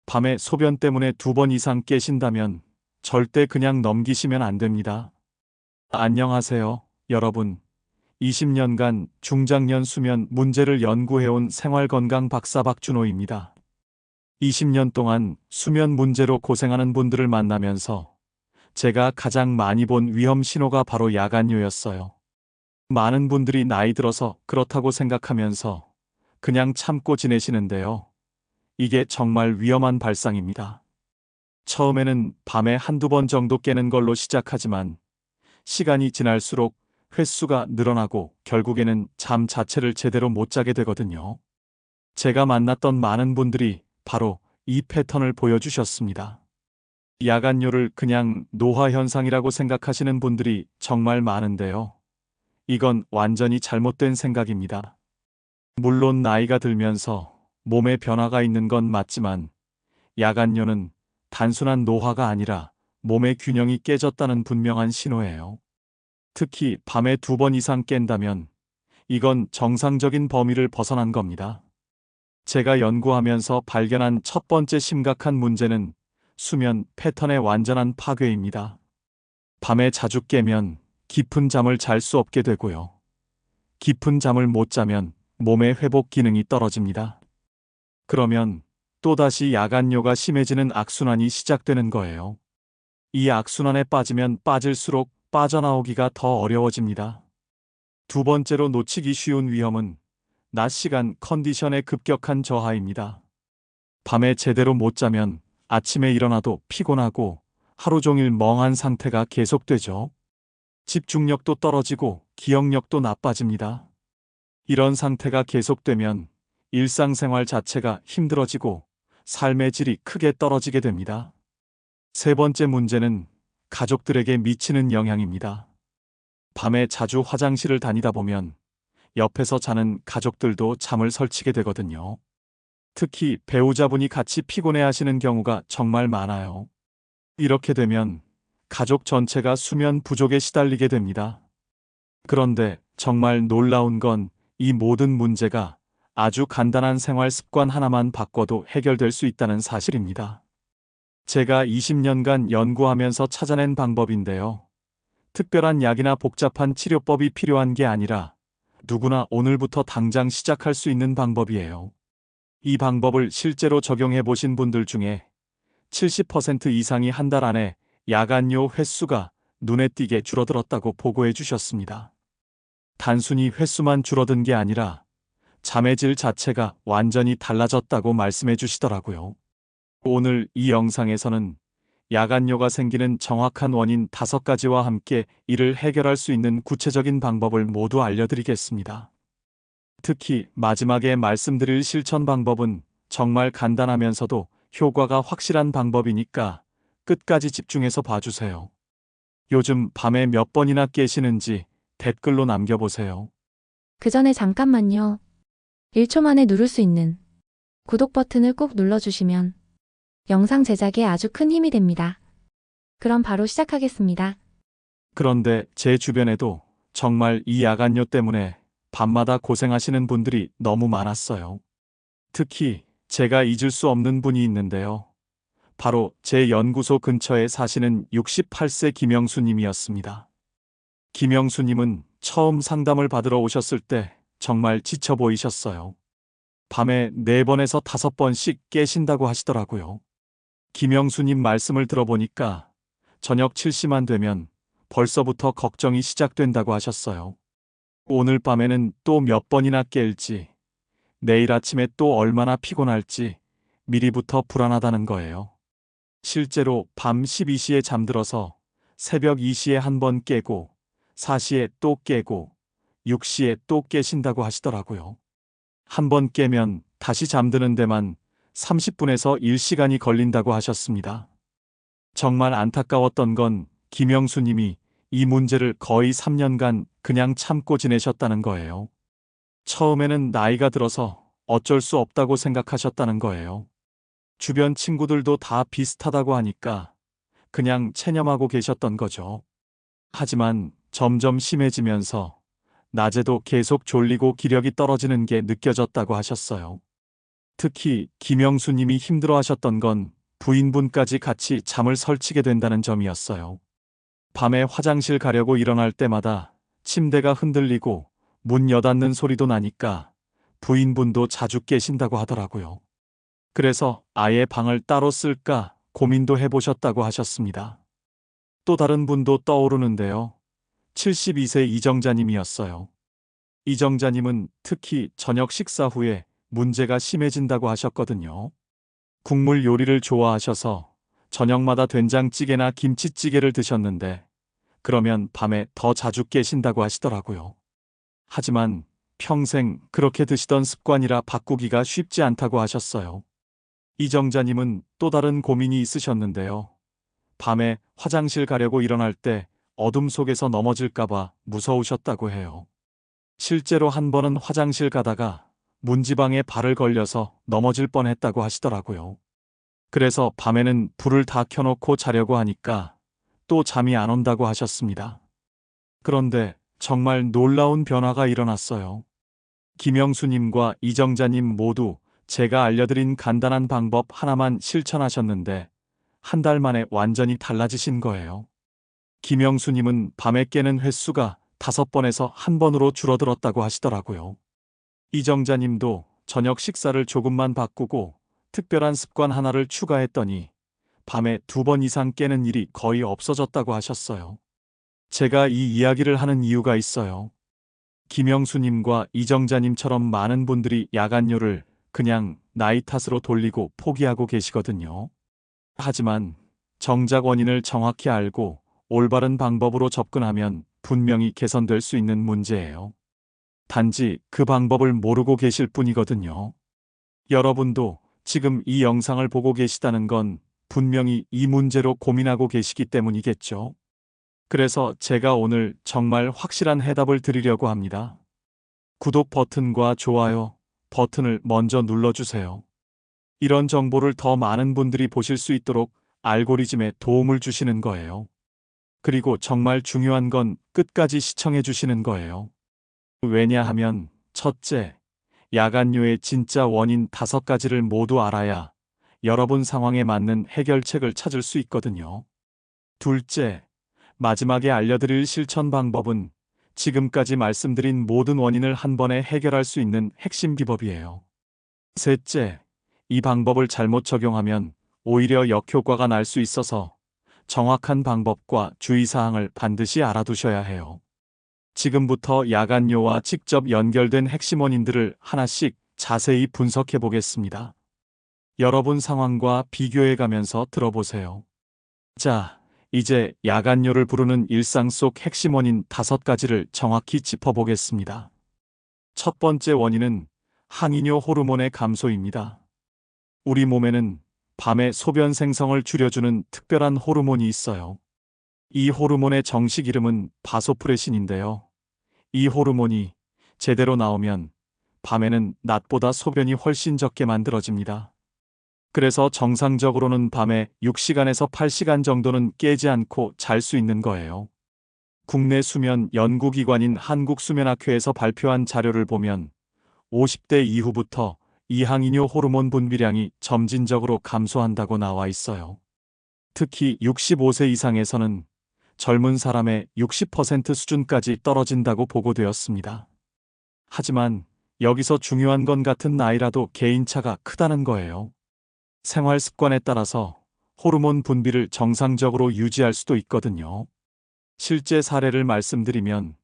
밤에 소변 때문에 2번 이상 깨신다면 절대 그냥 넘기시면 안 됩니다. 안녕하세요, 여러분. 20년간 중장년 수면 문제를 연구해온 생활건강 박사 박준호입니다. 20년 동안 수면 문제로 고생하는 분들을 만나면서 제가 가장 많이 본 위험 신호가 바로 야간요였어요. 많은 분들이 나이 들어서 그렇다고 생각하면서 그냥 참고 지내시는데요. 이게 정말 위험한 발상입니다. 처음에는 밤에 한두 번 정도 깨는 걸로 시작하지만 시간이 지날수록 횟수가 늘어나고 결국에는 잠 자체를 제대로 못 자게 되거든요. 제가 만났던 많은 분들이 바로 이 패턴을 보여주셨습니다. 야간요를 그냥 노화 현상이라고 생각하시는 분들이 정말 많은데요. 이건 완전히 잘못된 생각입니다. 물론 나이가 들면서 몸에 변화가 있는 건 맞지만 야간요는 단순한 노화가 아니라 몸의 균형이 깨졌다는 분명한 신호예요. 특히 밤에 2번 이상 깬다면 이건 정상적인 범위를 벗어난 겁니다. 제가 연구하면서 발견한 첫 번째 심각한 문제는 수면 패턴의 완전한 파괴입니다. 밤에 자주 깨면 깊은 잠을 잘 수 없게 되고요. 깊은 잠을 못 자면 몸의 회복 기능이 떨어집니다. 그러면 또다시 야간요가 심해지는 악순환이 시작되는 거예요. 이 악순환에 빠지면 빠질수록 빠져나오기가 더 어려워집니다. 두 번째로 놓치기 쉬운 위험은 낮 시간 컨디션의 급격한 저하입니다. 밤에 제대로 못 자면 아침에 일어나도 피곤하고 하루 종일 멍한 상태가 계속되죠. 집중력도 떨어지고 기억력도 나빠집니다. 이런 상태가 계속되면 일상생활 자체가 힘들어지고 삶의 질이 크게 떨어지게 됩니다. 세 번째 문제는 가족들에게 미치는 영향입니다. 밤에 자주 화장실을 다니다 보면 옆에서 자는 가족들도 잠을 설치게 되거든요. 특히 배우자분이 같이 피곤해 하시는 경우가 정말 많아요. 이렇게 되면 가족 전체가 수면 부족에 시달리게 됩니다. 그런데 정말 놀라운 건 이 모든 문제가 아주 간단한 생활 습관 하나만 바꿔도 해결될 수 있다는 사실입니다. 제가 20년간 연구하면서 찾아낸 방법인데요. 특별한 약이나 복잡한 치료법이 필요한 게 아니라 누구나 오늘부터 당장 시작할 수 있는 방법이에요. 이 방법을 실제로 적용해 보신 분들 중에 70% 이상이 한 달 안에 야간요 횟수가 눈에 띄게 줄어들었다고 보고해 주셨습니다. 단순히 횟수만 줄어든 게 아니라 잠의 질 자체가 완전히 달라졌다고 말씀해 주시더라고요. 오늘 이 영상에서는 야간요가 생기는 정확한 원인 5가지와 함께 이를 해결할 수 있는 구체적인 방법을 모두 알려드리겠습니다. 특히 마지막에 말씀드릴 실천 방법은 정말 간단하면서도 효과가 확실한 방법이니까 끝까지 집중해서 봐주세요. 요즘 밤에 몇 번이나 깨시는지 댓글로 남겨보세요. 그 전에 잠깐만요. 1초 만에 누를 수 있는 구독 버튼을 꼭 눌러주시면 영상 제작에 아주 큰 힘이 됩니다. 그럼 바로 시작하겠습니다. 그런데 제 주변에도 정말 이 야간요 때문에 밤마다 고생하시는 분들이 너무 많았어요. 특히 제가 잊을 수 없는 분이 있는데요. 바로 제 연구소 근처에 사시는 68세 김영수님이었습니다. 김영수님은 처음 상담을 받으러 오셨을 때 정말 지쳐 보이셨어요. 밤에 4번에서 5번씩 깨신다고 하시더라고요. 김영수님 말씀을 들어보니까 저녁 7시만 되면 벌써부터 걱정이 시작된다고 하셨어요. 오늘 밤에는 또 몇 번이나 깰지, 내일 아침에 또 얼마나 피곤할지 미리부터 불안하다는 거예요. 실제로 밤 12시에 잠들어서 새벽 2시에 한 번 깨고 4시에 또 깨고 6시에 또 깨신다고 하시더라고요. 한 번 깨면 다시 잠드는 데만 30분에서 1시간이 걸린다고 하셨습니다. 정말 안타까웠던 건 김영수님이 이 문제를 거의 3년간 그냥 참고 지내셨다는 거예요. 처음에는 나이가 들어서 어쩔 수 없다고 생각하셨다는 거예요. 주변 친구들도 다 비슷하다고 하니까 그냥 체념하고 계셨던 거죠. 하지만 점점 심해지면서 낮에도 계속 졸리고 기력이 떨어지는 게 느껴졌다고 하셨어요. 특히 김영수님이 힘들어하셨던 건 부인분까지 같이 잠을 설치게 된다는 점이었어요. 밤에 화장실 가려고 일어날 때마다 침대가 흔들리고 문 여닫는 소리도 나니까 부인분도 자주 깨신다고 하더라고요. 그래서 아예 방을 따로 쓸까 고민도 해보셨다고 하셨습니다. 또 다른 분도 떠오르는데요. 72세 이정자님이었어요. 이정자님은 특히 저녁 식사 후에 문제가 심해진다고 하셨거든요. 국물 요리를 좋아하셔서 저녁마다 된장찌개나 김치찌개를 드셨는데 그러면 밤에 더 자주 깨신다고 하시더라고요. 하지만 평생 그렇게 드시던 습관이라 바꾸기가 쉽지 않다고 하셨어요. 이정자님은 또 다른 고민이 있으셨는데요. 밤에 화장실 가려고 일어날 때 어둠 속에서 넘어질까봐 무서우셨다고 해요. 실제로 한 번은 화장실 가다가 문지방에 발을 걸려서 넘어질 뻔했다고 하시더라고요. 그래서 밤에는 불을 다 켜놓고 자려고 하니까 또 잠이 안 온다고 하셨습니다. 그런데 정말 놀라운 변화가 일어났어요. 김영수님과 이정자님 모두 제가 알려드린 간단한 방법 하나만 실천하셨는데 한 달 만에 완전히 달라지신 거예요. 김영수님은 밤에 깨는 횟수가 5번에서 1번으로 줄어들었다고 하시더라고요. 이정자님도 저녁 식사를 조금만 바꾸고 특별한 습관 하나를 추가했더니 밤에 2번 이상 깨는 일이 거의 없어졌다고 하셨어요. 제가 이 이야기를 하는 이유가 있어요. 김영수님과 이정자님처럼 많은 분들이 야간요를 그냥 나이 탓으로 돌리고 포기하고 계시거든요. 하지만 정작 원인을 정확히 알고 올바른 방법으로 접근하면 분명히 개선될 수 있는 문제예요. 단지 그 방법을 모르고 계실 뿐이거든요. 여러분도 지금 이 영상을 보고 계시다는 건 분명히 이 문제로 고민하고 계시기 때문이겠죠. 그래서 제가 오늘 정말 확실한 해답을 드리려고 합니다. 구독 버튼과 좋아요 버튼을 먼저 눌러주세요. 이런 정보를 더 많은 분들이 보실 수 있도록 알고리즘에 도움을 주시는 거예요. 그리고 정말 중요한 건 끝까지 시청해 주시는 거예요. 왜냐하면 첫째, 야간요의 진짜 원인 5가지를 모두 알아야 여러분 상황에 맞는 해결책을 찾을 수 있거든요. 둘째, 마지막에 알려드릴 실천 방법은 지금까지 말씀드린 모든 원인을 한 번에 해결할 수 있는 핵심 비법이에요. 셋째, 이 방법을 잘못 적용하면 오히려 역효과가 날 수 있어서 정확한 방법과 주의사항을 반드시 알아두셔야 해요. 지금부터 야간요와 직접 연결된 핵심 원인들을 하나씩 자세히 분석해 보겠습니다. 여러분 상황과 비교해 가면서 들어보세요. 자, 이제 야간요를 부르는 일상 속 핵심 원인 5가지를 정확히 짚어보겠습니다. 첫 번째 원인은 항이뇨 호르몬의 감소입니다. 우리 몸에는 밤에 소변 생성을 줄여주는 특별한 호르몬이 있어요. 이 호르몬의 정식 이름은 바소프레신인데요. 이 호르몬이 제대로 나오면 밤에는 낮보다 소변이 훨씬 적게 만들어집니다. 그래서 정상적으로는 밤에 6시간에서 8시간 정도는 깨지 않고 잘 수 있는 거예요. 국내 수면 연구기관인 한국수면학회에서 발표한 자료를 보면 50대 이후부터 이 항이뇨 호르몬 분비량이 점진적으로 감소한다고 나와 있어요. 특히 65세 이상에서는 젊은 사람의 60% 수준까지 떨어진다고 보고되었습니다. 하지만 여기서 중요한 건 같은 나이라도 개인차가 크다는 거예요. 생활 습관에 따라서 호르몬 분비를 정상적으로 유지할 수도 있거든요. 실제 사례를 말씀드리면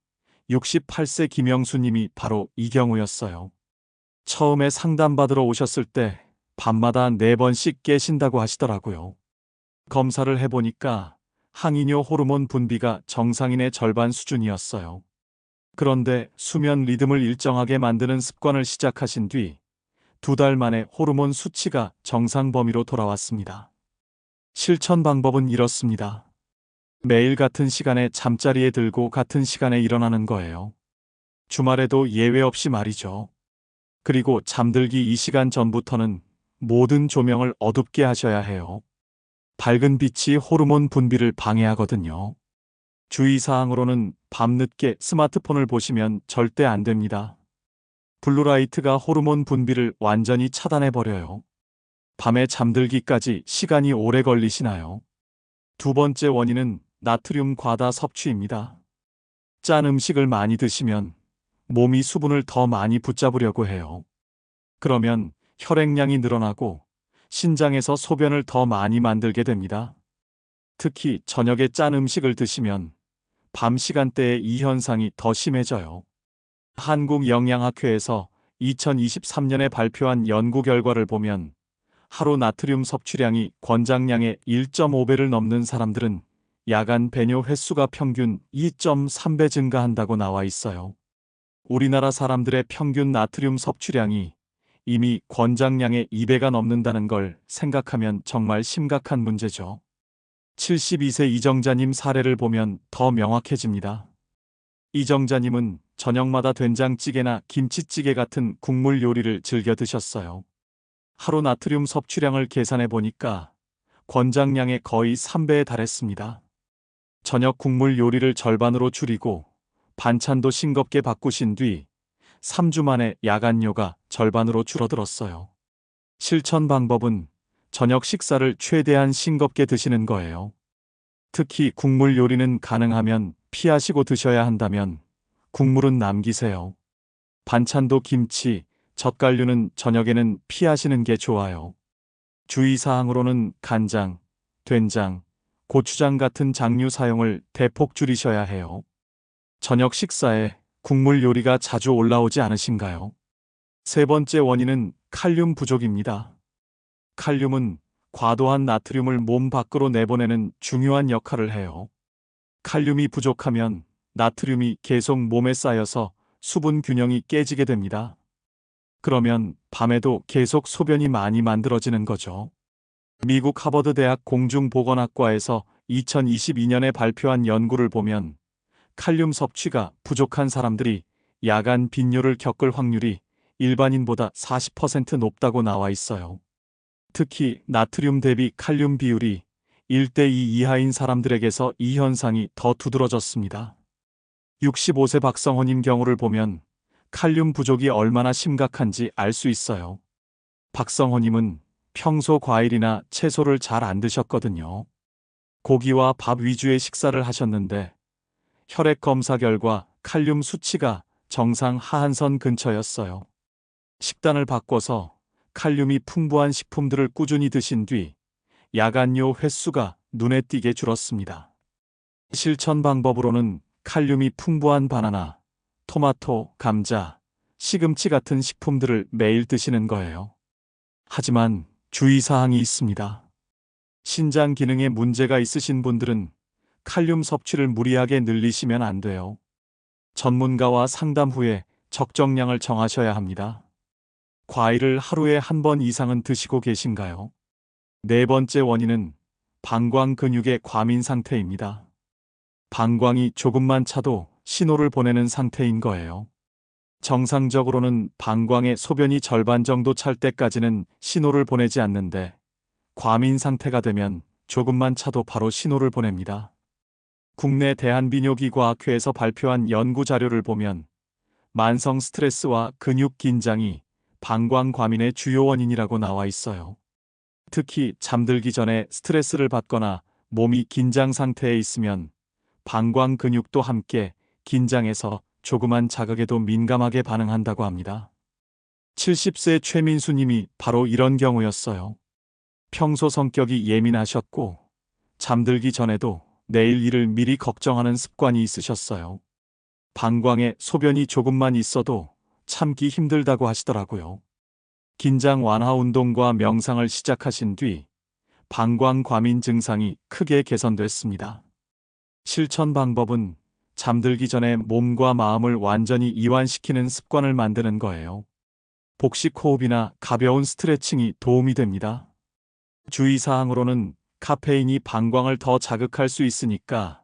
68세 김영수님이 바로 이 경우였어요. 처음에 상담받으러 오셨을 때 밤마다 4번씩 깨신다고 하시더라고요. 검사를 해보니까 항이뇨 호르몬 분비가 정상인의 절반 수준이었어요. 그런데 수면 리듬을 일정하게 만드는 습관을 시작하신 뒤 2달 만에 호르몬 수치가 정상 범위로 돌아왔습니다. 실천 방법은 이렇습니다. 매일 같은 시간에 잠자리에 들고 같은 시간에 일어나는 거예요. 주말에도 예외 없이 말이죠. 그리고 잠들기 2시간 전부터는 모든 조명을 어둡게 하셔야 해요. 밝은 빛이 호르몬 분비를 방해하거든요. 주의사항으로는 밤늦게 스마트폰을 보시면 절대 안 됩니다. 블루라이트가 호르몬 분비를 완전히 차단해버려요. 밤에 잠들기까지 시간이 오래 걸리시나요? 두 번째 원인은 나트륨 과다 섭취입니다. 짠 음식을 많이 드시면 몸이 수분을 더 많이 붙잡으려고 해요. 그러면 혈액량이 늘어나고 신장에서 소변을 더 많이 만들게 됩니다. 특히 저녁에 짠 음식을 드시면 밤 시간대에 이 현상이 더 심해져요. 한국영양학회에서 2023년에 발표한 연구 결과를 보면 하루 나트륨 섭취량이 권장량의 1.5배를 넘는 사람들은 야간 배뇨 횟수가 평균 2.3배 증가한다고 나와 있어요. 우리나라 사람들의 평균 나트륨 섭취량이 이미 권장량의 2배가 넘는다는 걸 생각하면 정말 심각한 문제죠. 72세 이정자님 사례를 보면 더 명확해집니다. 이정자님은 저녁마다 된장찌개나 김치찌개 같은 국물 요리를 즐겨 드셨어요. 하루 나트륨 섭취량을 계산해 보니까 권장량의 거의 3배에 달했습니다. 저녁 국물 요리를 절반으로 줄이고 반찬도 싱겁게 바꾸신 뒤 3주 만에 야간료가 절반으로 줄어들었어요. 실천 방법은 저녁 식사를 최대한 싱겁게 드시는 거예요. 특히 국물 요리는 가능하면 피하시고 드셔야 한다면 국물은 남기세요. 반찬도 김치, 젓갈류는 저녁에는 피하시는 게 좋아요. 주의사항으로는 간장, 된장, 고추장 같은 장류 사용을 대폭 줄이셔야 해요. 저녁 식사에 국물 요리가 자주 올라오지 않으신가요? 세 번째 원인은 칼륨 부족입니다. 칼륨은 과도한 나트륨을 몸 밖으로 내보내는 중요한 역할을 해요. 칼륨이 부족하면 나트륨이 계속 몸에 쌓여서 수분 균형이 깨지게 됩니다. 그러면 밤에도 계속 소변이 많이 만들어지는 거죠. 미국 하버드 대학 공중보건학과에서 2022년에 발표한 연구를 보면 칼륨 섭취가 부족한 사람들이 야간 빈뇨를 겪을 확률이 일반인보다 40% 높다고 나와 있어요. 특히 나트륨 대비 칼륨 비율이 1대2 이하인 사람들에게서 이 현상이 더 두드러졌습니다. 65세 박성호님 경우를 보면 칼륨 부족이 얼마나 심각한지 알 수 있어요. 박성호님은 평소 과일이나 채소를 잘 안 드셨거든요. 고기와 밥 위주의 식사를 하셨는데 혈액 검사 결과 칼륨 수치가 정상 하한선 근처였어요. 식단을 바꿔서 칼륨이 풍부한 식품들을 꾸준히 드신 뒤 야간요 횟수가 눈에 띄게 줄었습니다. 실천 방법으로는 칼륨이 풍부한 바나나, 토마토, 감자, 시금치 같은 식품들을 매일 드시는 거예요. 하지만 주의사항이 있습니다. 신장 기능에 문제가 있으신 분들은 칼륨 섭취를 무리하게 늘리시면 안 돼요. 전문가와 상담 후에 적정량을 정하셔야 합니다. 과일을 하루에 한 번 이상은 드시고 계신가요? 네 번째 원인은 방광 근육의 과민 상태입니다. 방광이 조금만 차도 신호를 보내는 상태인 거예요. 정상적으로는 방광의 소변이 절반 정도 찰 때까지는 신호를 보내지 않는데 과민 상태가 되면 조금만 차도 바로 신호를 보냅니다. 국내 대한비뇨기과학회에서 발표한 연구 자료를 보면 만성 스트레스와 근육 긴장이 방광 과민의 주요 원인이라고 나와 있어요. 특히 잠들기 전에 스트레스를 받거나 몸이 긴장 상태에 있으면 방광 근육도 함께 긴장해서 조그만 자극에도 민감하게 반응한다고 합니다. 70세 최민수 님이 바로 이런 경우였어요. 평소 성격이 예민하셨고 잠들기 전에도 내일 일을 미리 걱정하는 습관이 있으셨어요. 방광에 소변이 조금만 있어도 참기 힘들다고 하시더라고요. 긴장 완화 운동과 명상을 시작하신 뒤 방광 과민 증상이 크게 개선됐습니다. 실천 방법은 잠들기 전에 몸과 마음을 완전히 이완시키는 습관을 만드는 거예요. 복식 호흡이나 가벼운 스트레칭이 도움이 됩니다. 주의사항으로는 카페인이 방광을 더 자극할 수 있으니까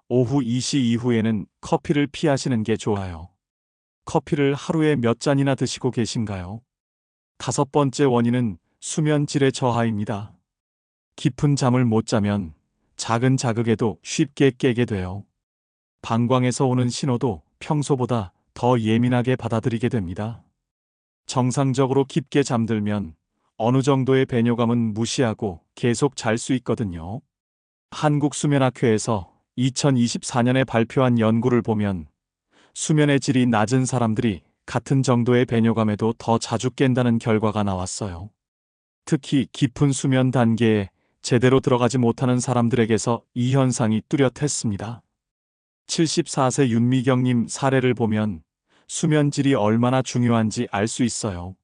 오후 2시 이후에는 커피를 피하시는 게 좋아요. 커피를 하루에 몇 잔이나 드시고 계신가요? 다섯 번째 원인은 수면 질의 저하입니다. 깊은 잠을 못 자면 작은 자극에도 쉽게 깨게 돼요. 방광에서 오는 신호도 평소보다 더 예민하게 받아들이게 됩니다. 정상적으로 깊게 잠들면 어느 정도의 배뇨감은 무시하고 계속 잘 수 있거든요. 한국수면학회에서 2024년에 발표한 연구를 보면 수면의 질이 낮은 사람들이 같은 정도의 배뇨감에도 더 자주 깬다는 결과가 나왔어요. 특히 깊은 수면 단계에 제대로 들어가지 못하는 사람들에게서 이 현상이 뚜렷했습니다. 74세 윤미경님 사례를 보면 수면 질이 얼마나 중요한지 알 수 있어요.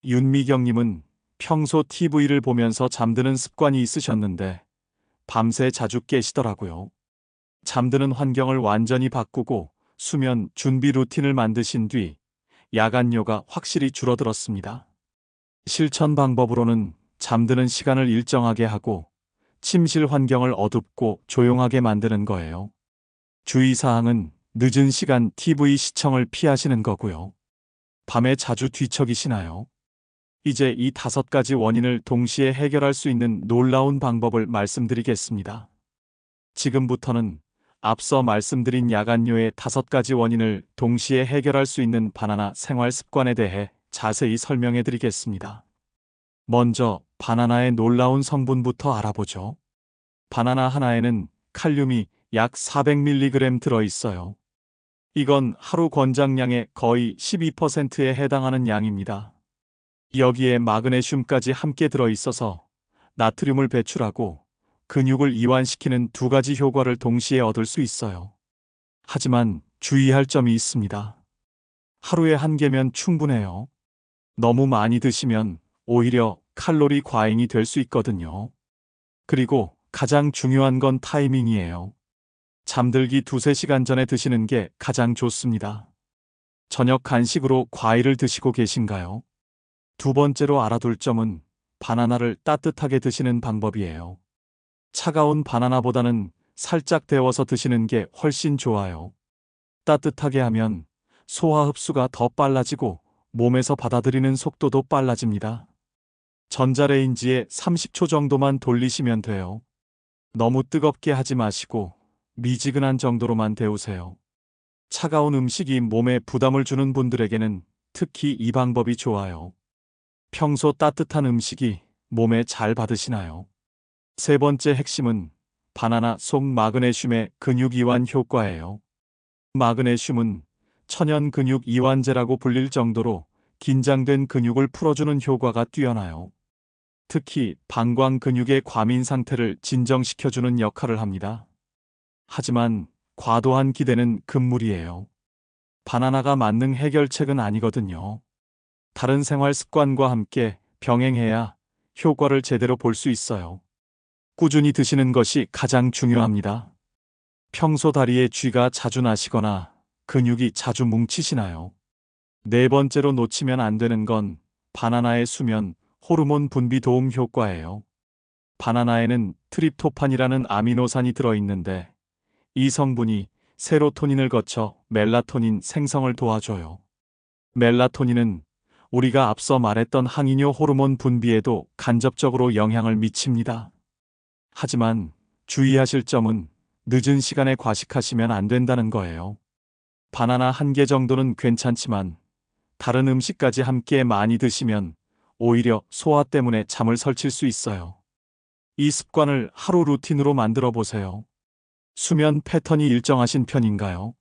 윤미경님은 평소 TV를 보면서 잠드는 습관이 있으셨는데 밤새 자주 깨시더라고요. 잠드는 환경을 완전히 바꾸고 수면 준비 루틴을 만드신 뒤 야간뇨가 확실히 줄어들었습니다. 실천 방법으로는 잠드는 시간을 일정하게 하고 침실 환경을 어둡고 조용하게 만드는 거예요. 주의사항은 늦은 시간 TV 시청을 피하시는 거고요. 밤에 자주 뒤척이시나요? 이제 이 5가지 원인을 동시에 해결할 수 있는 놀라운 방법을 말씀드리겠습니다. 지금부터는 앞서 말씀드린 야간뇨의 5가지 원인을 동시에 해결할 수 있는 바나나 생활 습관에 대해 자세히 설명해 드리겠습니다. 먼저 바나나의 놀라운 성분부터 알아보죠. 바나나 하나에는 칼륨이 약 400mg 들어있어요. 이건 하루 권장량의 거의 12%에 해당하는 양입니다. 여기에 마그네슘까지 함께 들어있어서 나트륨을 배출하고 근육을 이완시키는 2가지 효과를 동시에 얻을 수 있어요. 하지만 주의할 점이 있습니다. 하루에 1개면 충분해요. 너무 많이 드시면 오히려 칼로리 과잉이 될 수 있거든요. 그리고 가장 중요한 건 타이밍이에요. 잠들기 2~3시간 전에 드시는 게 가장 좋습니다. 저녁 간식으로 과일을 드시고 계신가요? 두 번째로 알아둘 점은 바나나를 따뜻하게 드시는 방법이에요. 차가운 바나나보다는 살짝 데워서 드시는 게 훨씬 좋아요. 따뜻하게 하면 소화 흡수가 더 빨라지고 몸에서 받아들이는 속도도 빨라집니다. 전자레인지에 30초 정도만 돌리시면 돼요. 너무 뜨겁게 하지 마시고 미지근한 정도로만 데우세요. 차가운 음식이 몸에 부담을 주는 분들에게는 특히 이 방법이 좋아요. 평소 따뜻한 음식이 몸에 잘 받으시나요? 세 번째 핵심은 바나나 속 마그네슘의 근육 이완 효과예요. 마그네슘은 천연 근육 이완제라고 불릴 정도로 긴장된 근육을 풀어주는 효과가 뛰어나요. 특히 방광 근육의 과민 상태를 진정시켜주는 역할을 합니다. 하지만 과도한 기대는 금물이에요. 바나나가 만능 해결책은 아니거든요. 다른 생활 습관과 함께 병행해야 효과를 제대로 볼 수 있어요. 꾸준히 드시는 것이 가장 중요합니다. 평소 다리에 쥐가 자주 나시거나 근육이 자주 뭉치시나요? 네 번째로 놓치면 안 되는 건 바나나의 수면 호르몬 분비 도움 효과예요. 바나나에는 트립토판이라는 아미노산이 들어있는데 이 성분이 세로토닌을 거쳐 멜라토닌 생성을 도와줘요. 멜라토닌은 우리가 앞서 말했던 항이뇨 호르몬 분비에도 간접적으로 영향을 미칩니다. 하지만 주의하실 점은 늦은 시간에 과식하시면 안 된다는 거예요. 바나나 1개 정도는 괜찮지만 다른 음식까지 함께 많이 드시면 오히려 소화 때문에 잠을 설칠 수 있어요. 이 습관을 하루 루틴으로 만들어 보세요. 수면 패턴이 일정하신 편인가요?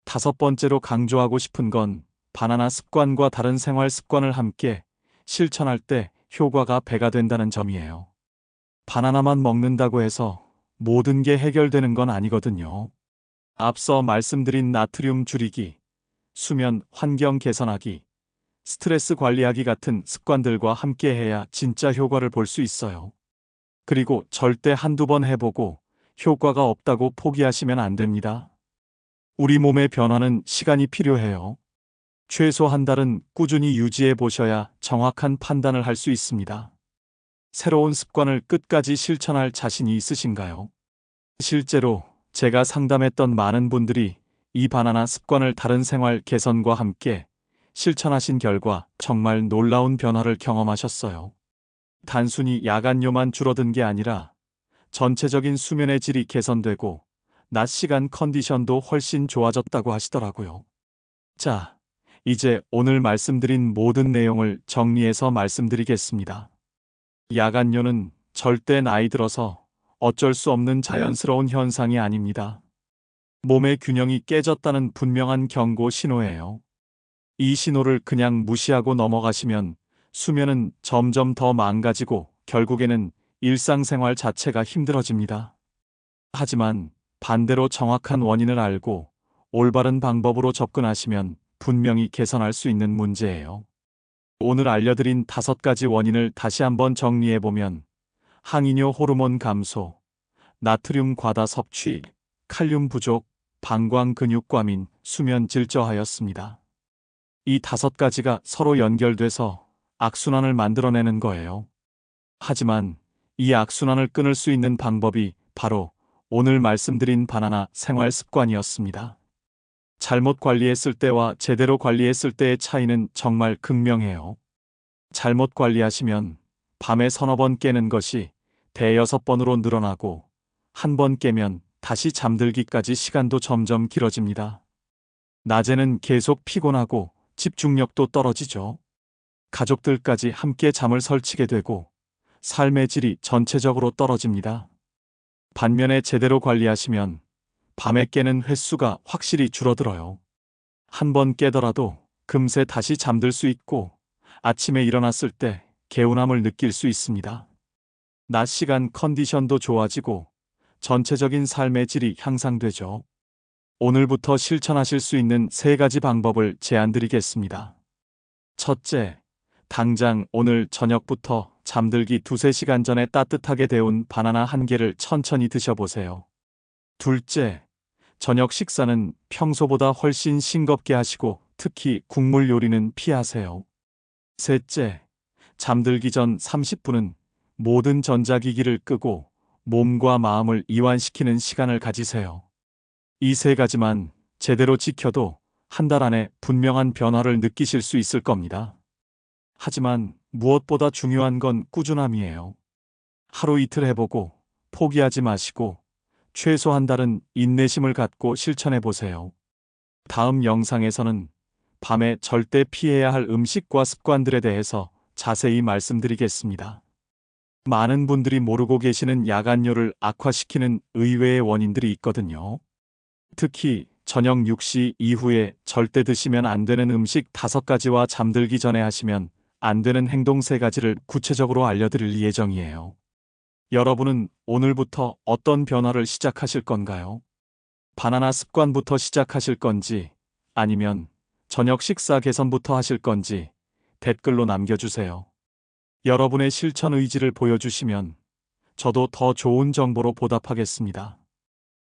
5번째로 강조하고 싶은 건 바나나 습관과 다른 생활 습관을 함께 실천할 때 효과가 배가 된다는 점이에요. 바나나만 먹는다고 해서 모든 게 해결되는 건 아니거든요. 앞서 말씀드린 나트륨 줄이기, 수면 환경 개선하기, 스트레스 관리하기 같은 습관들과 함께 해야 진짜 효과를 볼 수 있어요. 그리고 절대 1~2번 해보고 효과가 없다고 포기하시면 안 됩니다. 우리 몸의 변화는 시간이 필요해요. 최소 1달은 꾸준히 유지해 보셔야 정확한 판단을 할 수 있습니다. 새로운 습관을 끝까지 실천할 자신이 있으신가요? 실제로 제가 상담했던 많은 분들이 이 바나나 습관을 다른 생활 개선과 함께 실천하신 결과 정말 놀라운 변화를 경험하셨어요. 단순히 야간뇨만 줄어든 게 아니라 전체적인 수면의 질이 개선되고 낮 시간 컨디션도 훨씬 좋아졌다고 하시더라고요. 자, 이제 오늘 말씀드린 모든 내용을 정리해서 말씀드리겠습니다. 야간뇨는 절대 나이 들어서 어쩔 수 없는 자연스러운 현상이 아닙니다. 몸의 균형이 깨졌다는 분명한 경고 신호예요. 이 신호를 그냥 무시하고 넘어가시면 수면은 점점 더 망가지고 결국에는 일상생활 자체가 힘들어집니다. 하지만 반대로 정확한 원인을 알고 올바른 방법으로 접근하시면 분명히 개선할 수 있는 문제예요. 오늘 알려드린 5가지 원인을 다시 한번 정리해보면 항이뇨 호르몬 감소, 나트륨 과다 섭취, 칼륨 부족, 방광 근육 과민, 수면 질저하였습니다. 이 5가지가 서로 연결돼서 악순환을 만들어내는 거예요. 하지만 이 악순환을 끊을 수 있는 방법이 바로 오늘 말씀드린 바나나 생활 습관이었습니다. 잘못 관리했을 때와 제대로 관리했을 때의 차이는 정말 극명해요. 잘못 관리하시면 밤에 서너 번 깨는 것이 대여섯 번으로 늘어나고 한 번 깨면 다시 잠들기까지 시간도 점점 길어집니다. 낮에는 계속 피곤하고 집중력도 떨어지죠. 가족들까지 함께 잠을 설치게 되고 삶의 질이 전체적으로 떨어집니다. 반면에 제대로 관리하시면 밤에 깨는 횟수가 확실히 줄어들어요. 한 번 깨더라도 금세 다시 잠들 수 있고 아침에 일어났을 때 개운함을 느낄 수 있습니다. 낮 시간 컨디션도 좋아지고 전체적인 삶의 질이 향상되죠. 오늘부터 실천하실 수 있는 3가지 방법을 제안드리겠습니다. 첫째, 당장 오늘 저녁부터 잠들기 2~3시간 전에 따뜻하게 데운 바나나 1개를 천천히 드셔보세요. 둘째, 저녁 식사는 평소보다 훨씬 싱겁게 하시고 특히 국물 요리는 피하세요. 셋째, 잠들기 전 30분은 모든 전자기기를 끄고 몸과 마음을 이완시키는 시간을 가지세요. 이 3가지만 제대로 지켜도 한 달 안에 분명한 변화를 느끼실 수 있을 겁니다. 하지만 무엇보다 중요한 건 꾸준함이에요. 하루 이틀 해보고 포기하지 마시고 최소 한 달은 인내심을 갖고 실천해 보세요. 다음 영상에서는 밤에 절대 피해야 할 음식과 습관들에 대해서 자세히 말씀드리겠습니다. 많은 분들이 모르고 계시는 야간뇨를 악화시키는 의외의 원인들이 있거든요. 특히 저녁 6시 이후에 절대 드시면 안 되는 음식 5가지와 잠들기 전에 하시면 안 되는 행동 3가지를 구체적으로 알려드릴 예정이에요. 여러분은 오늘부터 어떤 변화를 시작하실 건가요? 바나나 습관부터 시작하실 건지 아니면 저녁 식사 개선부터 하실 건지 댓글로 남겨주세요. 여러분의 실천 의지를 보여주시면 저도 더 좋은 정보로 보답하겠습니다.